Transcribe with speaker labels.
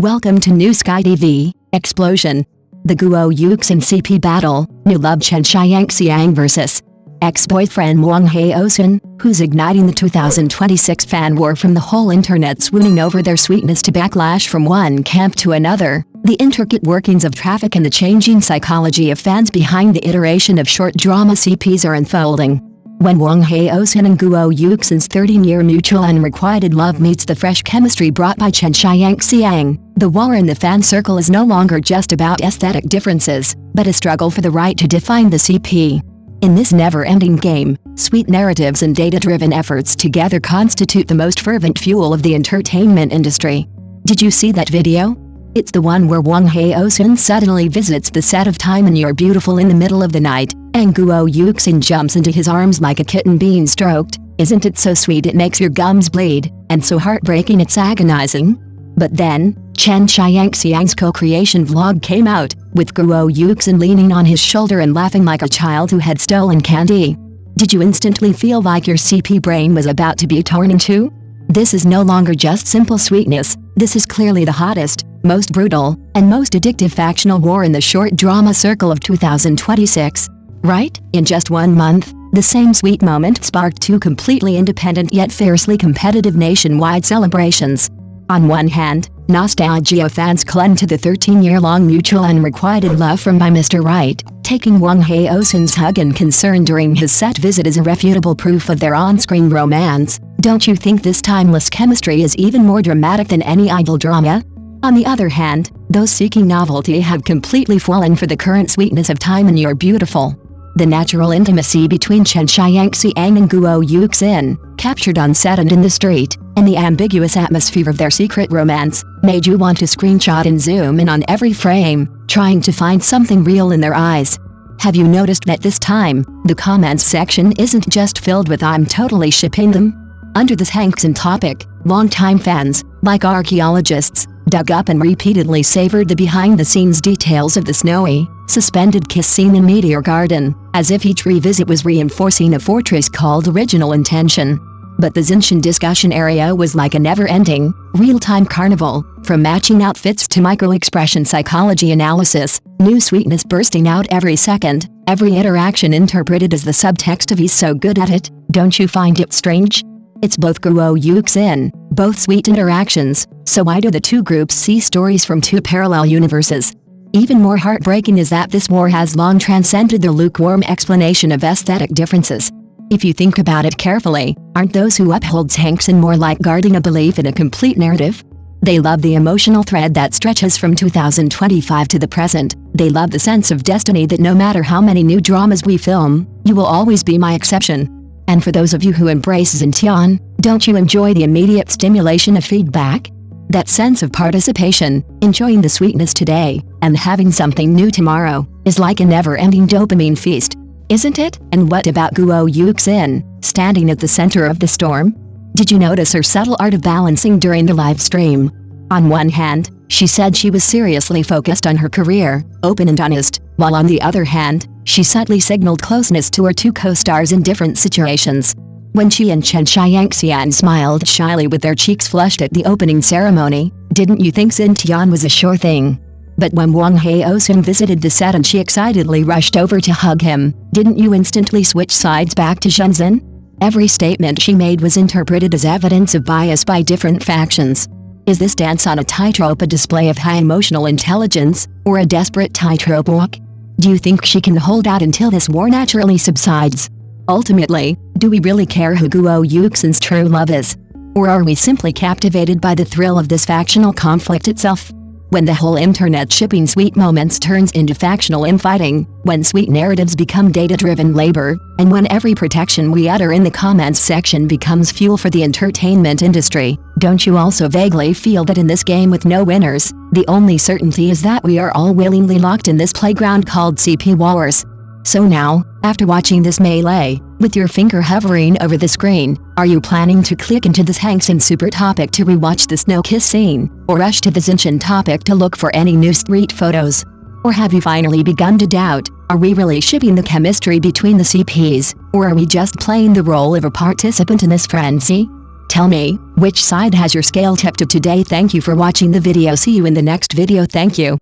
Speaker 1: Welcome to New Sky TV, Explosion. The Guo Yuxin CP battle, new love Chen Tianxiang vs. ex-boyfriend Wang Haozhen, who's igniting the 2026 fan war from the whole internet swooning over their sweetness to backlash from one camp to another. The intricate workings of traffic and the changing psychology of fans behind the iteration of short drama CPs are unfolding. When Wang Haozhen and Guo Yuxin's 13-year mutual unrequited love meets the fresh chemistry brought by Chen Tianxiang, the war in the fan circle is no longer just about aesthetic differences, but a struggle for the right to define the CP. In this never-ending game, sweet narratives and data-driven efforts together constitute the most fervent fuel of the entertainment industry. Did you see that video? It's the one where Wang Haozhen suddenly visits the set of Time and You're Beautiful in the middle of the night, and Guo Yuxin jumps into his arms like a kitten being stroked. Isn't it so sweet it makes your gums bleed, and so heartbreaking it's agonizing? But then, Chen Tianxiang's co-creation vlog came out, with Guo Yuxin leaning on his shoulder and laughing like a child who had stolen candy. Did you instantly feel like your CP brain was about to be torn in two? This is no longer just simple sweetness, this is clearly the hottest, most brutal, and most addictive factional war in the short drama circle of 2026. Right? In just 1 month, the same sweet moment sparked two completely independent yet fiercely competitive nationwide celebrations. On one hand, nostalgia fans clung to the 13-year-long mutual unrequited love from by Mr. Right, taking Wang Haozhen's hug and concern during his set visit as irrefutable proof of their on-screen romance. Don't you think this timeless chemistry is even more dramatic than any idol drama? On the other hand, those seeking novelty have completely fallen for the current sweetness of Time and You're Beautiful. The natural intimacy between Chen Tianxiang and Guo Yuxin, captured on set and in the street, and the ambiguous atmosphere of their secret romance, made you want to screenshot and zoom in on every frame, trying to find something real in their eyes. Have you noticed that this time, the comments section isn't just filled with "I'm totally shipping them"? Under this Hankson topic, longtime fans, like archaeologists, dug up and repeatedly savored the behind-the-scenes details of the snowy, suspended kiss scene in Meteor Garden, as if each revisit was reinforcing a fortress called Original Intention. But the Zinshan discussion area was like a never-ending, real-time carnival, from matching outfits to micro-expression psychology analysis, new sweetness bursting out every second, every interaction interpreted as the subtext of "he's so good at it." Don't you find it strange? It's both Guo Yuxin, both sweet interactions, so why do the two groups see stories from two parallel universes? Even more heartbreaking is that this war has long transcended the lukewarm explanation of aesthetic differences. If you think about it carefully, aren't those who uphold Hankson more like guarding a belief in a complete narrative? They love the emotional thread that stretches from 2025 to the present. They love the sense of destiny that no matter how many new dramas we film, you will always be my exception. And for those of you who embrace Xintian, don't you enjoy the immediate stimulation of feedback? That sense of participation, enjoying the sweetness today, and having something new tomorrow, is like a never-ending dopamine feast, isn't it? And what about Guo Yuxin, standing at the center of the storm? Did you notice her subtle art of balancing during the live stream? On one hand, she said she was seriously focused on her career, open and honest, while on the other hand, she subtly signaled closeness to her two co-stars in different situations. When she and Chen Tianxiang smiled shyly with their cheeks flushed at the opening ceremony, didn't you think Xintian was a sure thing? But when Wang Haozhen visited the set and she excitedly rushed over to hug him, didn't you instantly switch sides back to Shenzhen? Every statement she made was interpreted as evidence of bias by different factions. Is this dance on a tightrope a display of high emotional intelligence, or a desperate tightrope walk? Do you think she can hold out until this war naturally subsides? Ultimately, do we really care who Guo Yuxin's true love is? Or are we simply captivated by the thrill of this factional conflict itself? When the whole internet shipping sweet moments turns into factional infighting, when sweet narratives become data-driven labor, and when every protection we utter in the comments section becomes fuel for the entertainment industry, don't you also vaguely feel that in this game with no winners, the only certainty is that we are all willingly locked in this playground called CP Wars? So now, after watching this melee, with your finger hovering over the screen, are you planning to click into this Hankson super topic to rewatch the snow kiss scene, or rush to the Zinshan topic to look for any new street photos? Or have you finally begun to doubt, are we really shipping the chemistry between the CPs, or are we just playing the role of a participant in this frenzy? Tell me, which side has your scale tipped today? Thank you for watching the video. See you in the next video. Thank you.